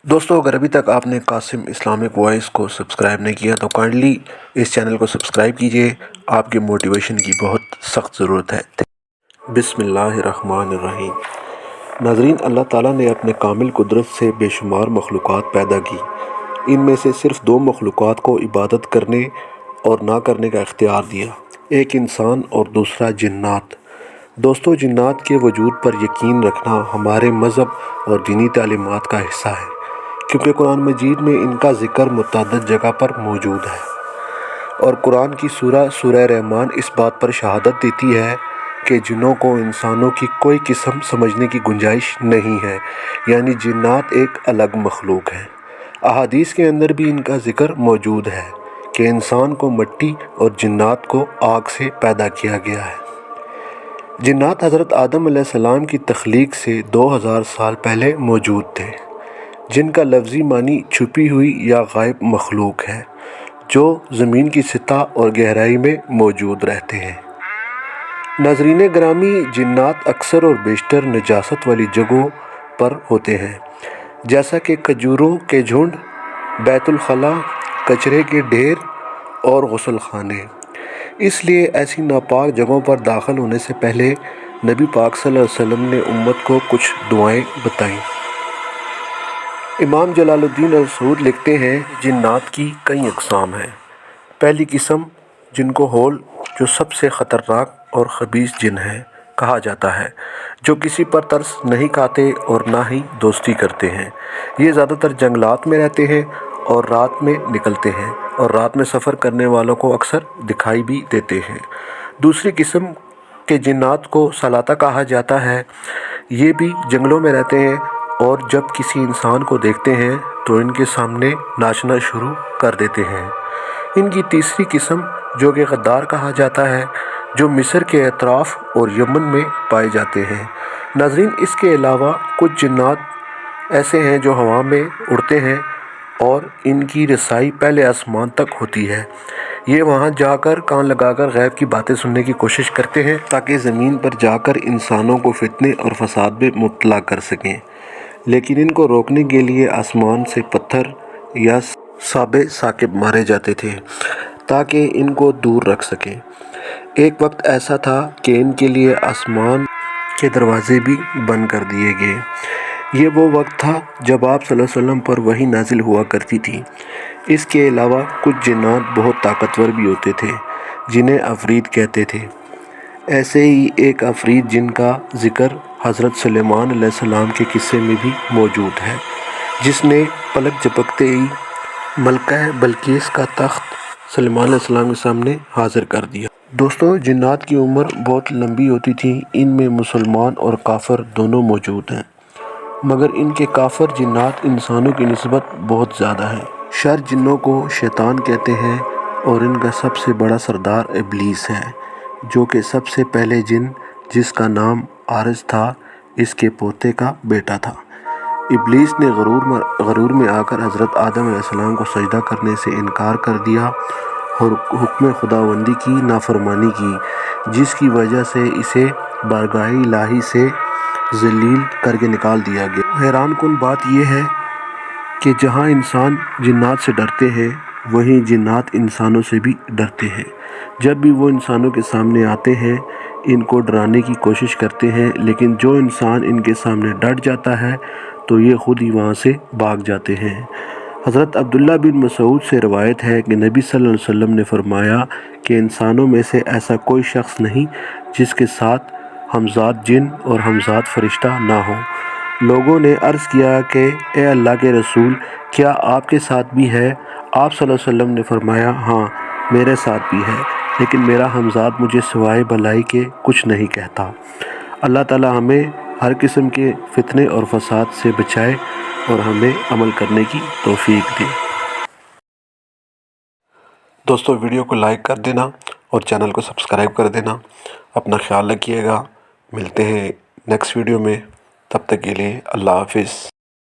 दोस्तों, अगर अभी तक आपने कासिम इस्लामिक वॉइस को सब्सक्राइब नहीं किया तो काइंडली इस चैनल को सब्सक्राइब कीजिए। आपके मोटिवेशन की बहुत सख्त ज़रूरत है। बिस्मिल्लाहिर्रहमानिर्रहीम। नाज़रीन, अल्लाह ताला ने अपने कामिल कुदरत से बेशुमार मखलूक़ात पैदा की। इनमें से सिर्फ़ दो मखलूक़ात को इबादत करने और ना करने का इख्तियार दिया, एक इंसान और दूसरा जिन्नात। दोस्तों, जिन्नात के वजूद पर यकीन रखना हमारे मज़हब और दीनी तालीमात का हिस्सा है, क्योंकि कुरान मजीद में इनका ज़िक्र मुतअद्दिद जगह पर मौजूद है। और कुरान की सूरह रहमान इस बात पर शहादत देती है कि जिन्नों को इंसानों की कोई किस्म समझने की गुंजाइश नहीं है, यानी जिन्नात एक अलग मखलूक है। अहादीस के अंदर भी इनका ज़िक्र मौजूद है कि इंसान को मिट्टी और जिन्नात को आग से पैदा किया गया है। जिन्नात हज़रत आदम अलैहिस्सलाम की तख्लीक से 2000 साल पहले मौजूद थे, जिनका लफ्ज़ी मानी छुपी हुई या गायब मखलूक है, जो ज़मीन की सतह और गहराई में मौजूद रहते हैं। नाज़रीन ग्रामी, जिन्नात अक्सर और बेशतर नजासत वाली जगहों पर होते हैं, जैसा कि खजूरों के झुंड, बैतुल खला, कचरे के ढेर और गुस्ल खाने। इसलिए ऐसी नापाक जगहों पर दाखिल होने से पहले नबी पाक सल्लल्लाहु अलैहि वसल्लम ने उम्मत को कुछ दुआएं बताईं। इमाम जलालुद्दीन अल-सऊद लिखते हैं, जिन्नात की कई अक़साम हैं। पहली किस्म, जिनको होल, जो सबसे ख़तरनाक और ख़बीस जिन है, कहा जाता है, जो किसी पर तरस नहीं खाते और ना ही दोस्ती करते हैं। ये ज़्यादातर जंगलात में रहते हैं और रात में निकलते हैं, और रात में सफ़र करने वालों को अक्सर दिखाई भी देते हैं। दूसरी किस्म के जिन्नात को सलाता कहा जाता है। ये भी जंगलों में रहते हैं और जब किसी इंसान को देखते हैं तो इनके सामने नाचना शुरू कर देते हैं। इनकी तीसरी किस्म, जो कि गद्दार कहा जाता है, जो मिस्र के अतराफ़ और यमन में पाए जाते हैं। नाज़रीन, इसके अलावा कुछ जिन्नात ऐसे हैं जो हवा में उड़ते हैं और इनकी रसाई पहले आसमान तक होती है। ये वहाँ जाकर कान लगाकर गैब की बातें सुनने की कोशिश करते हैं, ताकि ज़मीन पर जाकर इंसानों को फितने और फसाद में मुब्तला कर सकें। लेकिन इनको रोकने के लिए आसमान से पत्थर या साबे साकिब मारे जाते थे, ताकि इनको दूर रख सकें। एक वक्त ऐसा था कि इनके लिए आसमान के दरवाज़े भी बंद कर दिए गए। ये वो वक्त था जब आप सल्लल्लाहु अलैहि वसल्लम पर वही नाजिल हुआ करती थी। इसके अलावा कुछ जिन्नात बहुत ताकतवर भी होते थे, जिन्हें अफरीद कहते थे। ऐसे ही एक अफरीद जिनका ज़िक्र हज़रत सुलेमान अलैहिस्सलाम के किस्से में भी मौजूद है, जिसने पलक झपकते ही मलका बल्कीस का तख्त सुलेमान अलैहिस्सलाम के सामने हाजिर कर दिया। दोस्तों, जिन्नात की उम्र बहुत लंबी होती थी। इनमें मुसलमान और काफिर दोनों मौजूद हैं, मगर इनके काफिर जिन्नात इंसानों की निस्बत बहुत ज़्यादा है। शर जिन्नों को शैतान कहते हैं और इनका सबसे बड़ा सरदार इब्लीस है, जो कि सबसे पहले जिन, जिसका नाम आरिस था, इसके पोते का बेटा था। इब्लीस ने गरूर में आकर हज़रत आदम अलैहिस्सलाम को सजदा करने से इनकार कर दिया और हुक्म खुदावंदी की नाफरमानी की, जिसकी वजह से इसे बारगाह इलाही से ज़लील करके निकाल दिया गया। हैरान कुन बात यह है कि जहाँ इंसान जिन्नात से डरते हैं, वहीं जिन्नात इंसानों से भी डरते हैं। जब भी वो इंसानों के सामने आते हैं, इनको डराने की कोशिश करते हैं, लेकिन जो इंसान इनके सामने डर जाता है तो ये ख़ुद ही वहाँ से भाग जाते हैं। हज़रत अब्दुल्ला बिन मसूद से रवायत है कि नबी सल्लल्लाहु अलैहि वसल्लम ने फ़रमाया कि इंसानों में से ऐसा कोई शख्स नहीं जिसके साथ हमज़ात जिन और हमज़ात फ़रिश्ता ना हो। लोगों ने अर्ज़ किया कि ए अल्लाह के रसूल, क्या आपके साथ भी है? आप सल्लल्लाहु अलैहि वसल्लम ने फ़रमाया, हाँ, मेरे साथ भी है, लेकिन मेरा हमज़ात मुझे सिवाय भलाई के कुछ नहीं कहता। अल्लाह ताला हमें हर किस्म के फितने और फसाद से बचाए और हमें अमल करने की तौफीक दे। दोस्तों, वीडियो को लाइक कर देना और चैनल को सब्सक्राइब कर देना। अपना ख्याल रखिएगा। मिलते हैं नेक्स्ट वीडियो में। तब तक के लिए अल्लाह हाफिज़।